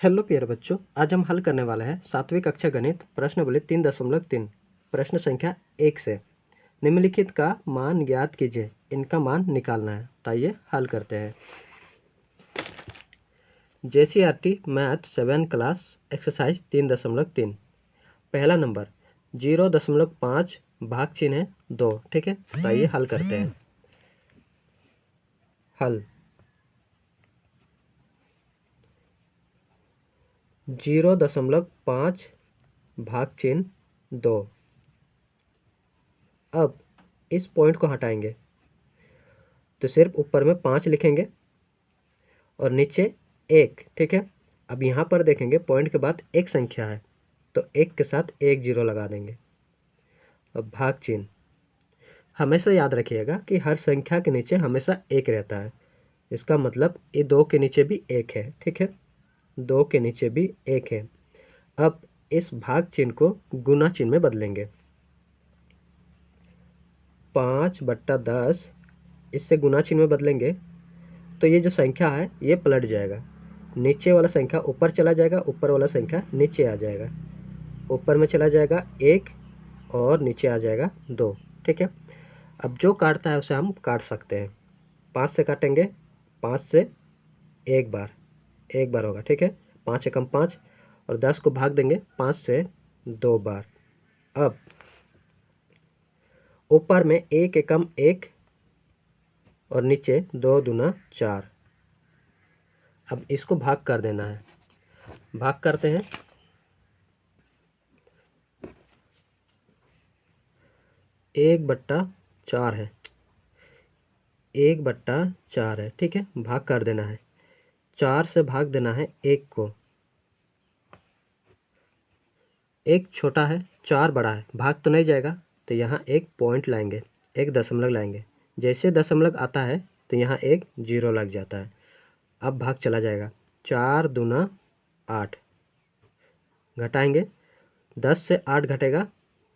Hello प्यारे बच्चों, आज हम हल करने वाले हैं 7वीं कक्षा गणित प्रश्नावली 3.3 प्रश्न संख्या 1 से। निम्नलिखित का मान ज्ञात कीजिए, इनका मान निकालना है। तो आइए हल करते हैं। JCRT मैथ 7 क्लास एक्सरसाइज 3.3 पहला नंबर 0.5 भाग चिन्ह है 2। ठीक है, तो आइए हल करते हैं। हल 0.5 भाग चिन्ह 2। अब इस पॉइंट को हटाएंगे तो सिर्फ ऊपर में 5 लिखेंगे और नीचे 1। ठीक है, अब यहाँ पर देखेंगे पॉइंट के बाद एक संख्या है तो 1 के साथ 1 0 लगा देंगे। अब भाग चिन्ह हमेशा याद रखिएगा कि हर संख्या के नीचे हमेशा 1 रहता है। इसका मतलब ये 2 के नीचे भी 1 है। ठीक है, 2 के नीचे भी 1 है। अब इस भाग चिन्ह को गुना चिन्ह में बदलेंगे। 5/10 इससे गुना चिन्ह में बदलेंगे तो ये जो संख्या है ये पलट जाएगा। नीचे वाला संख्या ऊपर चला जाएगा, ऊपर वाला संख्या नीचे आ जाएगा। ऊपर में चला जाएगा 1 और नीचे आ जाएगा 2। ठीक है, अब जो काटता है उसे हम काट सकते हैं। 5 से काटेंगे, 5 से एक बार होगा। ठीक है, 5 एकम 5 और 10 को भाग देंगे 5 से 2 बार। अब ऊपर में 1 एकम 1 और नीचे 2 दूना 4। अब इसको भाग कर देना है। भाग करते हैं। 1/4 है, 1/4 है। ठीक है, भाग कर देना है। 4 से भाग देना है 1 को। 1 छोटा है, 4 बड़ा है, भाग तो नहीं जाएगा तो यहाँ एक पॉइंट लाएंगे, एक दशमलव लाएंगे। जैसे दशमलव आता है तो यहाँ एक 0 लग जाता है। अब भाग चला जाएगा। 4 दूना 8, घटाएंगे। 10 से 8 घटेगा,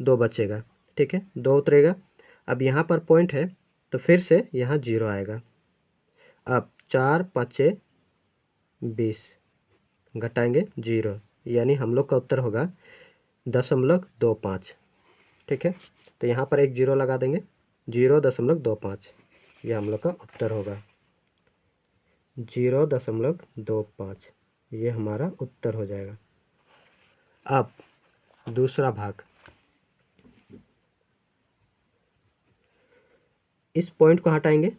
2 बचेगा। ठीक है, 2 उतरेगा। अब यहाँ पर पॉइंट है तो फिर से यहाँ 0 आएगा। अब 4 5 20, घटाएंगे 0, यानी हम लोग का उत्तर होगा 0.25। ठीक है, तो यहाँ पर एक 0 लगा देंगे। 0.25 ये हम लोग का उत्तर होगा। 0.25 ये हमारा उत्तर हो जाएगा। अब दूसरा भाग, इस पॉइंट को हटाएंगे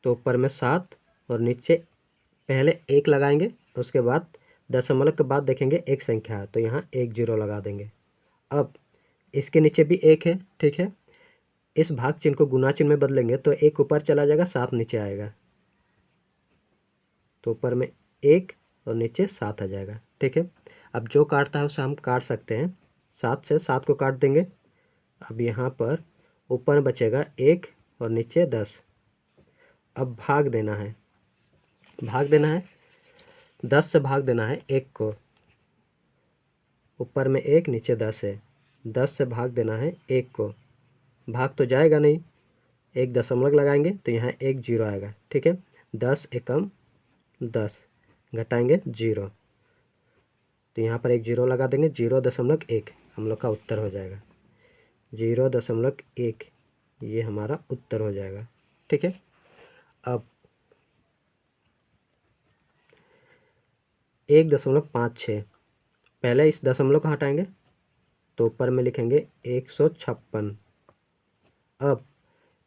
तो ऊपर में 7 और नीचे पहले 1 लगाएंगे, उसके बाद दशमलव के बाद देखेंगे एक संख्या है तो यहाँ 1 0 लगा देंगे। अब इसके नीचे भी 1 है। ठीक है, इस भाग चिन्ह को गुना चिन्ह में बदलेंगे तो 1 ऊपर चला जाएगा, 7 नीचे आएगा, तो ऊपर में 1 और नीचे 7 आ जाएगा। ठीक है, अब जो काटता है उसे हम काट सकते हैं। 7 से 7 को काट देंगे। अब यहाँ पर ऊपर में बचेगा 1 और नीचे 10। अब भाग देना है। 10 से भाग देना है 1 को। ऊपर में 1 नीचे 10 है, 10 से भाग देना है 1 को। भाग तो जाएगा नहीं, एक दशमलव लगाएंगे तो यहाँ 1 0 आएगा। ठीक है, 10 एकम 10, घटाएंगे 0, तो यहाँ पर एक 0 लगा देंगे। 0.1 हम लोग का उत्तर हो जाएगा। 0.1 ये हमारा उत्तर हो जाएगा। ठीक है, अब 1.56, पहले इस दशमलव को हटाएंगे तो ऊपर में लिखेंगे 156। अब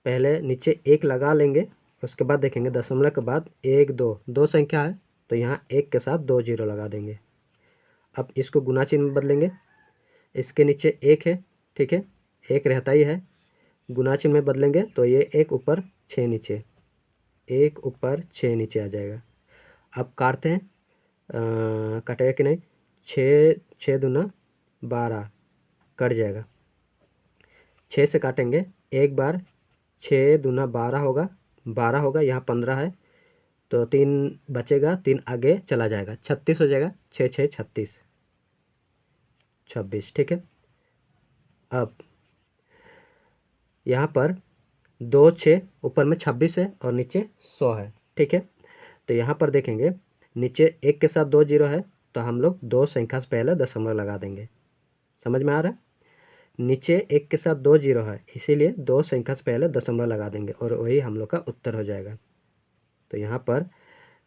पहले नीचे 1 लगा लेंगे, उसके बाद देखेंगे दशमलव के बाद 1 2 संख्या है तो यहाँ 1 के साथ 2 0 लगा देंगे। अब इसको गुना चिन्ह में बदलेंगे। इसके नीचे 1 है। ठीक है, 1 रहता ही है, गुना चिन्ह में बदलेंगे तो ये 1 ऊपर 6 नीचे, 1 ऊपर 6 नीचे आ जाएगा। अब काटते हैं, कटेगा कि नहीं। 6 दूना 12, कट जाएगा। 6 से काटेंगे एक बार, 6 दूना 12 होगा, 12 होगा, यहाँ 15 है तो 3 बचेगा, 3 आगे चला जाएगा, 36 हो जाएगा। 6 6 36, 26। ठीक है, अब यहाँ पर 2 6, ऊपर में 26 है और नीचे 100 है। ठीक है, तो यहाँ पर देखेंगे नीचे 1 के साथ 2 0 है तो हम लोग दो संख्या से पहले दशमलव लगा देंगे। समझ में आ रहा है? नीचे एक के साथ 2 जीरो है, इसीलिए दो संख्या से पहले दशमलव लगा देंगे और वही हम लोग का उत्तर हो जाएगा। तो यहाँ पर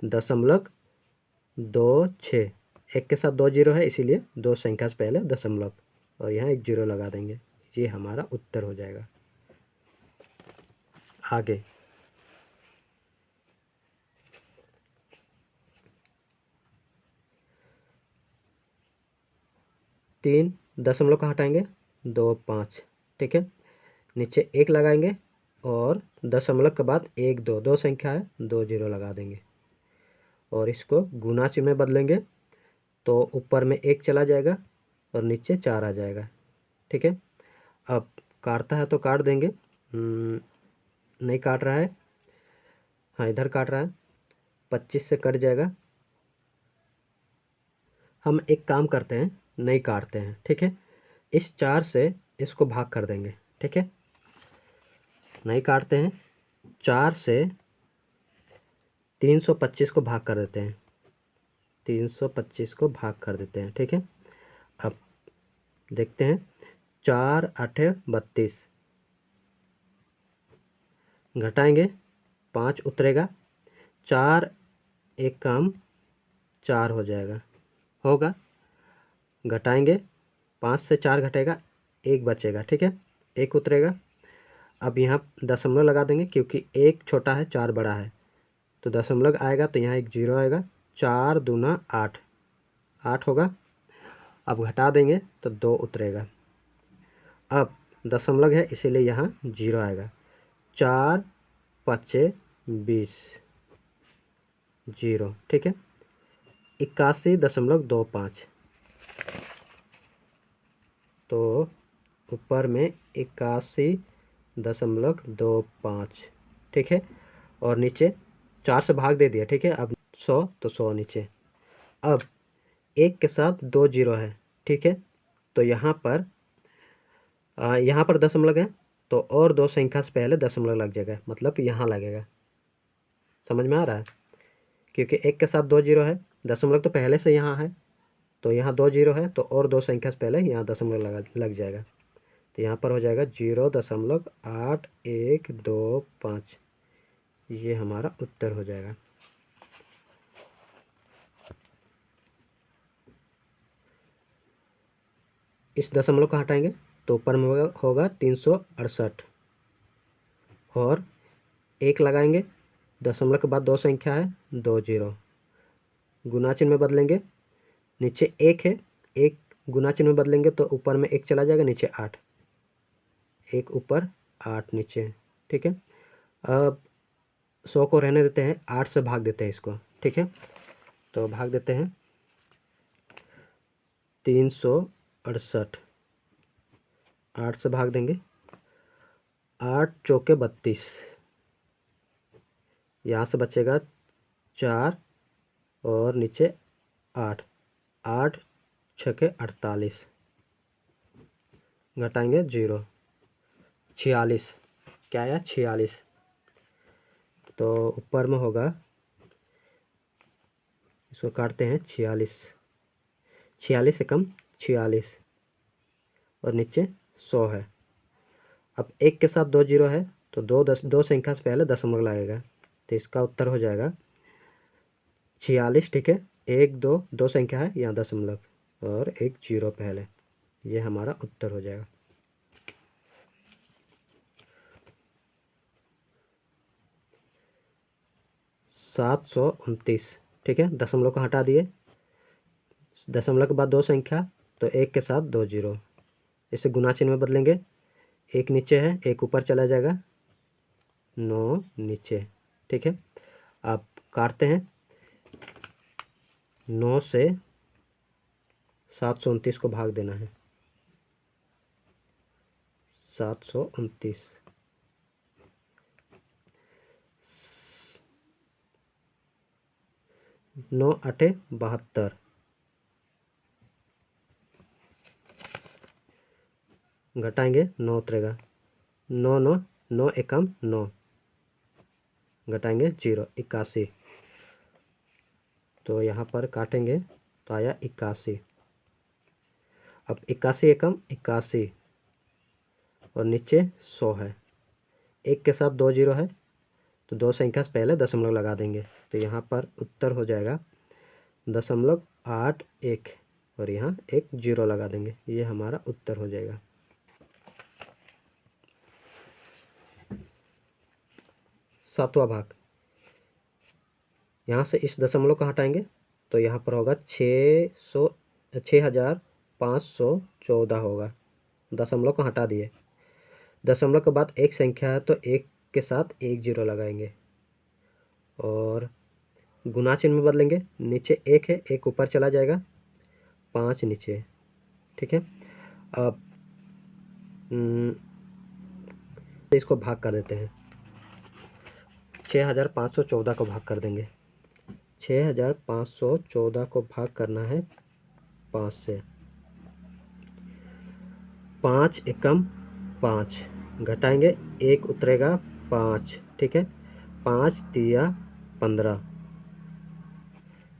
0.26, एक के साथ 2 जीरो है इसीलिए दो संख्या से पहले दशमलव और यहाँ एक जीरो लगा देंगे, ये हमारा उत्तर हो जाएगा। आगे 3 दशमलव का हटाएंगे 2 5, ठीक है। नीचे एक लगाएंगे और दशमलव के बाद 1 2, दो संख्या है, 2 जीरो लगा देंगे और इसको गुना चिन्ह में बदलेंगे तो ऊपर में 1 चला जाएगा और नीचे 4 आ जाएगा, ठीक है। अब काटता है तो काट देंगे, नहीं काट रहा है, हाँ इधर काट रहा है, 25 से कट जाएगा। हम एक काम करते हैं, नहीं काटते हैं, ठीक है। इस 4 से इसको भाग कर देंगे, ठीक है। नहीं काटते हैं, 4 से 325 को भाग कर देते हैं, 325 को भाग कर देते हैं, ठीक है। अब देखते हैं, 4 8 32, घटाएंगे 5 उतरेगा, 4 एक काम 4 हो जाएगा, होगा। घटाएंगे 5 से 4 घटेगा, 1 बचेगा, ठीक है, 1 उतरेगा। अब यहाँ दशमलव लगा देंगे क्योंकि 1 छोटा है 4 बड़ा है, तो दशमलव आएगा तो यहाँ एक जीरो आएगा, 4 दूना 8, 8 होगा। अब घटा देंगे तो 2 उतरेगा। अब दशमलव है इसीलिए यहाँ जीरो आएगा, 4 5 20, जीरो, ठीक है। 81.25, तो ऊपर में 81.25, ठीक है। और नीचे 4 से भाग दे दिया, ठीक है। अब 100 तो 100 नीचे। अब 1 के साथ 2 जीरो है, ठीक है। तो यहाँ पर दशमलव है तो और दो संख्या से पहले दशमलव लग जाएगा, मतलब यहाँ लगेगा। समझ में आ रहा है? क्योंकि 1 के साथ 2 जीरो है, दशमलव तो पहले से यहाँ है, तो यहाँ 2 जीरो है तो और दो संख्या से पहले यहाँ दशमलव लग जाएगा। तो यहाँ पर हो जाएगा 0.8125, ये हमारा उत्तर हो जाएगा। इस दशमलव को हटाएंगे तो ऊपर में होगा 368 और 1 लगाएंगे, दशमलव के बाद दो संख्या है, 2 जीरो, गुना चिन्ह में बदलेंगे, नीचे 1 है, 1 गुना चिन्ह में बदलेंगे तो ऊपर में 1 चला जाएगा, नीचे 8, 1 ऊपर 8 नीचे, ठीक है। अब 100 को रहने देते हैं, 8 से भाग देते हैं इसको, ठीक है। तो भाग देते हैं 368, 8 से भाग देंगे, 8 चौके 32, यहाँ से बचेगा 4 और नीचे 8, 8 छके 48, घटाएंगे 0, 46, क्या आया 46, तो ऊपर में होगा, इसको काटते हैं 46, 46 से कम 46 और नीचे 100 है। अब 1 के साथ 2 जीरो है तो दो संख्या से पहले दशमलव लगेगा, तो इसका उत्तर हो जाएगा 46, ठीक है। 1 2 दो संख्या है, यहाँ दशमलव और एक जीरो पहले, ये हमारा उत्तर हो जाएगा। सात 729, ठीक है। दशमलव को हटा दिए, दशमलव के बाद दो संख्या तो 1 के साथ 2 जीरो, इसे गुना चिन्ह में बदलेंगे, 1 नीचे है, 1 ऊपर चला जाएगा, 9 नीचे, ठीक है। अब काटते हैं, 9 से 729 को भाग देना है, 729, 9 8 72, घटाएंगे 9 उतरेगा, 9 9 9 एकम 9, घटाएंगे 0, 81, तो यहाँ पर काटेंगे तो आया 81। अब 81 एकम 81 और नीचे 100 है, एक के साथ 2 जीरो है तो 2 संख्या से पहले दशमलव लगा देंगे। तो यहाँ पर उत्तर हो जाएगा 0.81 और यहाँ एक जीरो लगा देंगे, ये हमारा उत्तर हो जाएगा। सातवां भाग, यहाँ से इस दशमलव को हटाएंगे तो यहाँ पर होगा 6514 होगा। दशमलव को हटा दिए, दशमलव के बाद एक संख्या है तो एक के साथ एक जीरो लगाएंगे और गुना चिन्ह में बदलेंगे। नीचे एक है, एक ऊपर चला जाएगा, 5 नीचे। ठीक है, अब इसको भाग कर देते हैं। 6514 को भाग कर देंगे। 6514 को भाग करना है 5 से। 5 एकम 5, घटाएंगे, एक उतरेगा 5। ठीक है, 5 तिया 15,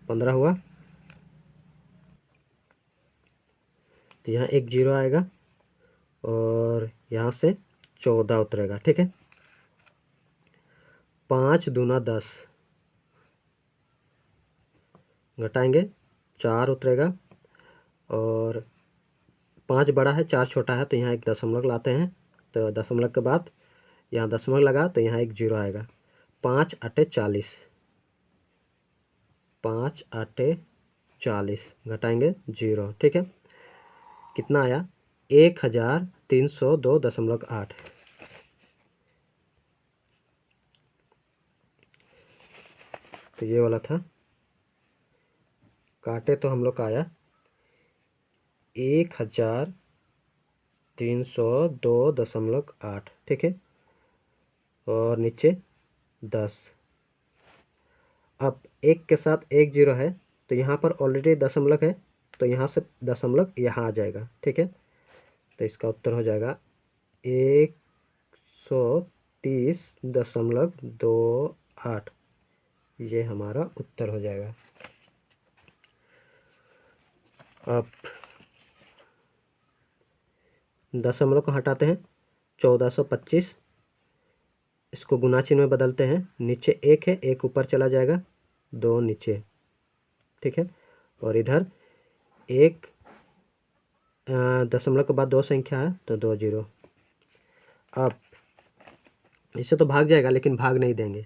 15 हुआ तो यहाँ एक जीरो आएगा और यहाँ से 14 उतरेगा। ठीक है, 5 दूना 10, घटाएंगे, 4 उतरेगा और 5 बड़ा है 4 छोटा है तो यहाँ एक दशमलव लाते हैं। तो दशमलव के बाद यहाँ दशमलव लगा तो यहाँ एक जीरो आएगा। 5 आटे 40, 5 आटे 40, घटाएंगे जीरो। ठीक है, कितना आया 1302.8। तो ये वाला था, काटे तो हम लोग का आया 1302.8। ठीक है, और नीचे 10। अब एक के साथ एक जीरो है तो यहाँ पर ऑलरेडी दशमलव है तो यहाँ से दशमलव यहाँ आ जाएगा। ठीक है, तो इसका उत्तर हो जाएगा 130.28। ये हमारा उत्तर हो जाएगा। अब दशमलव को हटाते हैं, 1425, इसको गुना चिन्ह में बदलते हैं। नीचे एक है, एक ऊपर चला जाएगा, 2 नीचे। ठीक है, और इधर एक दशमलव के बाद 2 संख्या है तो 2 जीरो। अब इससे तो भाग जाएगा लेकिन भाग नहीं देंगे।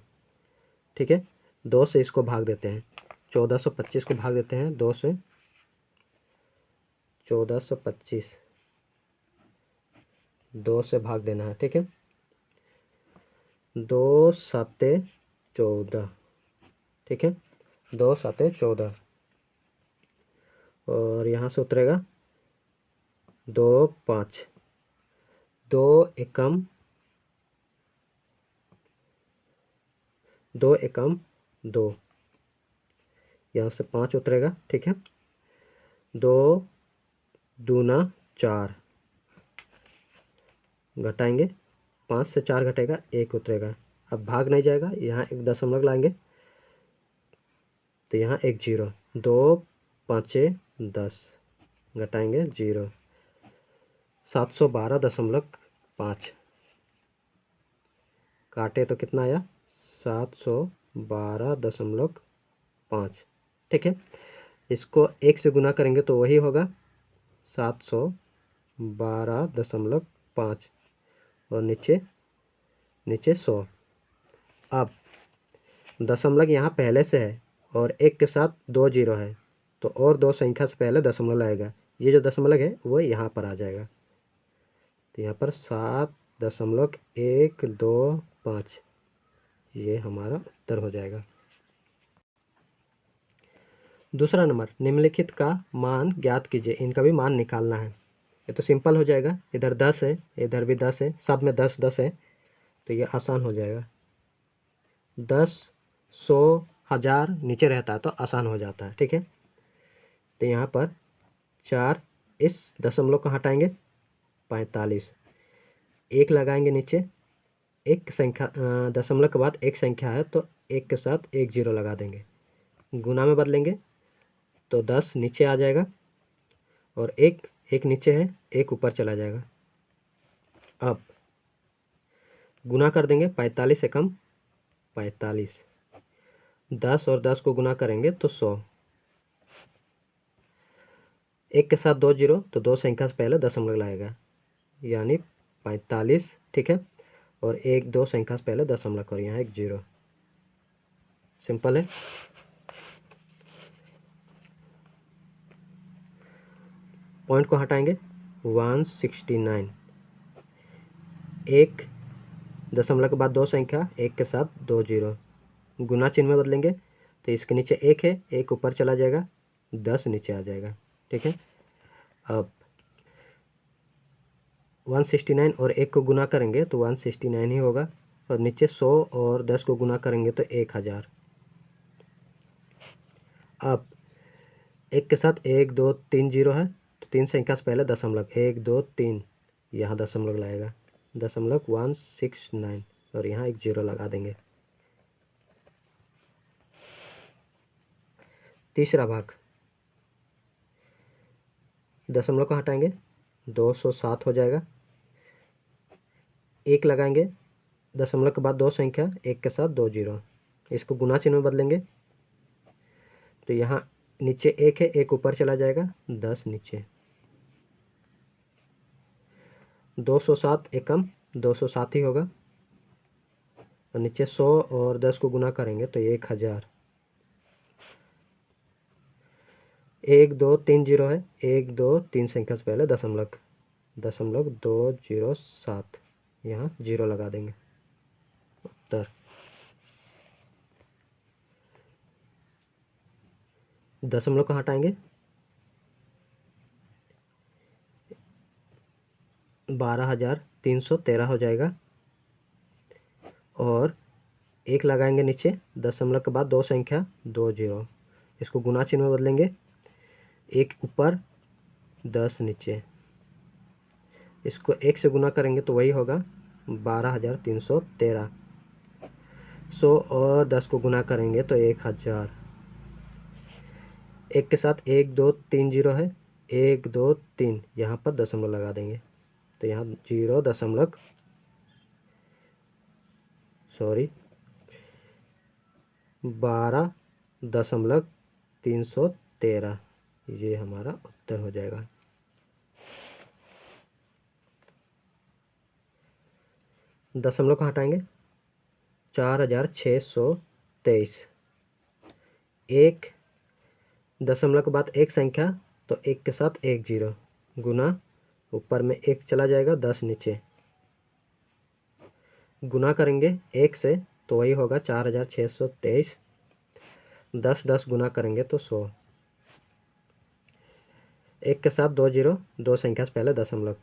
ठीक है, 2 से इसको भाग देते हैं, 1425 को भाग देते हैं 2 से। 1425 2 से भाग देना है। ठीक है, 2 साते 14। ठीक है, 2 साते 14 और यहाँ से उतरेगा 2 5, 2 एकम 2, यहाँ से 5 उतरेगा। ठीक है, 2 दूना 4, घटाएंगे, 5 से 4 घटेगा, 1 उतरेगा। अब भाग नहीं जाएगा, यहाँ एक दशमलव लाएंगे तो यहाँ एक जीरो। 2 5 10, घटाएंगे जीरो। 712.5, काटे तो कितना आया 712.5। ठीक है, इसको 1 से गुना करेंगे तो वही होगा 712.5 और नीचे 100। अब दशमलव यहाँ पहले से है और एक के साथ 2 जीरो है तो और 2 संख्या से पहले दशमलव लगेगा। ये जो दशमलव है वो यहाँ पर आ जाएगा, तो यहाँ पर 7.125, ये हमारा उत्तर हो जाएगा। दूसरा नंबर, निम्नलिखित का मान ज्ञात कीजिए, इनका भी मान निकालना है। ये तो सिंपल हो जाएगा, इधर 10 है, इधर भी 10 है, सब में 10 10 है तो ये आसान हो जाएगा। 10 100 1000 नीचे रहता है तो आसान हो जाता है। ठीक है, तो यहाँ पर 4, इस दशमलव को हटाएंगे 45, एक लगाएंगे नीचे, एक संख्या दशमलव के बाद एक संख्या है तो एक के साथ एक जीरो लगा देंगे। गुना में बदलेंगे, तो 10 नीचे आ जाएगा और एक नीचे है, एक ऊपर चला जाएगा। अब गुना कर देंगे, 45 एकम 45, 10 और 10 को गुना करेंगे तो 100। एक के साथ 2 जीरो, तो 2 संख्या से पहले दशमलव लगाएगा, यानी 45, ठीक है। और 1 2 संख्या से पहले दशमलव करो, यहाँ एक जीरो। सिंपल है। पॉइंट को हटाएंगे, 169, एक दशमलव के बाद 2 संख्या, एक के साथ 2 जीरो, गुना चिन्ह में बदलेंगे तो इसके नीचे एक है, एक ऊपर चला जाएगा, 10 नीचे आ जाएगा, ठीक है। अब 169 और 1 को गुना करेंगे तो 169 ही होगा, और नीचे 100 और 10 को गुना करेंगे तो 1000। अब एक के साथ 1 2 3 जीरो है, तो 3 संख्या से पहले दशमलव, 1 2 3, यहाँ दशमलव लगाएगा, दशमलव 169, और यहाँ एक जीरो लगा देंगे। तीसरा भाग, दशमलव को हटाएंगे, 207 हो जाएगा। एक लगाएंगे, दशमलव के बाद 2 संख्या, एक के साथ 2 जीरो, इसको गुना चिन्ह में बदलेंगे तो यहाँ नीचे एक है, एक ऊपर चला जाएगा, 10 नीचे। 207 एकम 207 ही होगा, और नीचे 100 और 10 को गुना करेंगे तो 1000। 1 2 3 जीरो है, 1 2 3 संख्या से पहले दशमलव, दशमलव 207, यहाँ जीरो लगा देंगे। उत्तर। दशमलव को हटाएंगे, 12313 हो जाएगा, और एक लगाएंगे नीचे, दशमलव के बाद 2 संख्या 2 जीरो, इसको गुना चिन्ह में बदलेंगे, एक ऊपर 10 नीचे, इसको 1 से गुना करेंगे तो वही होगा 12313। 100 और 10 को गुना करेंगे तो 1000। एक के साथ 1 2 3 जीरो है, 1 2 3, यहाँ पर दशमलव लगा देंगे तो यहाँ 12.313, ये हमारा उत्तर हो जाएगा। दशमलव को हटाएंगे, 4623, एक दशमलव के बाद एक संख्या, तो एक के साथ 1 जीरो, गुना ऊपर में 1 चला जाएगा, 10 नीचे, गुना करेंगे 1 से तो वही होगा 4623, 10 10 गुना करेंगे तो 100। एक के साथ 2 जीरो, 2 संख्या से पहले दशमलव,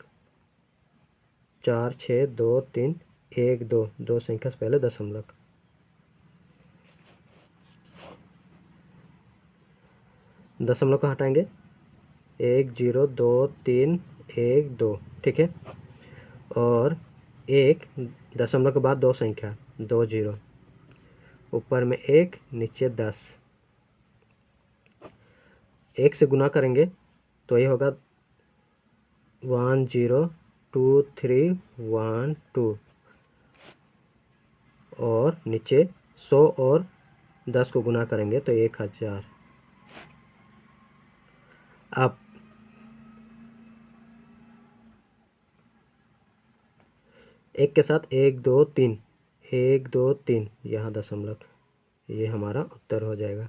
4 6 2 3 1 2, 2 संख्या से पहले दशमलव। दशमलव को हटाएंगे, 1 0 2 3 1 2, ठीक है। और एक दशमलव के बाद 2 संख्या, 2 जीरो, ऊपर में 1 नीचे 10, 1 से गुना करेंगे तो ये होगा 1022312, और नीचे 100 और 10 को गुना करेंगे तो 1000। अब एक के साथ 1 2 3, 1 2 3, यहाँ दशमलव, ये हमारा उत्तर हो जाएगा।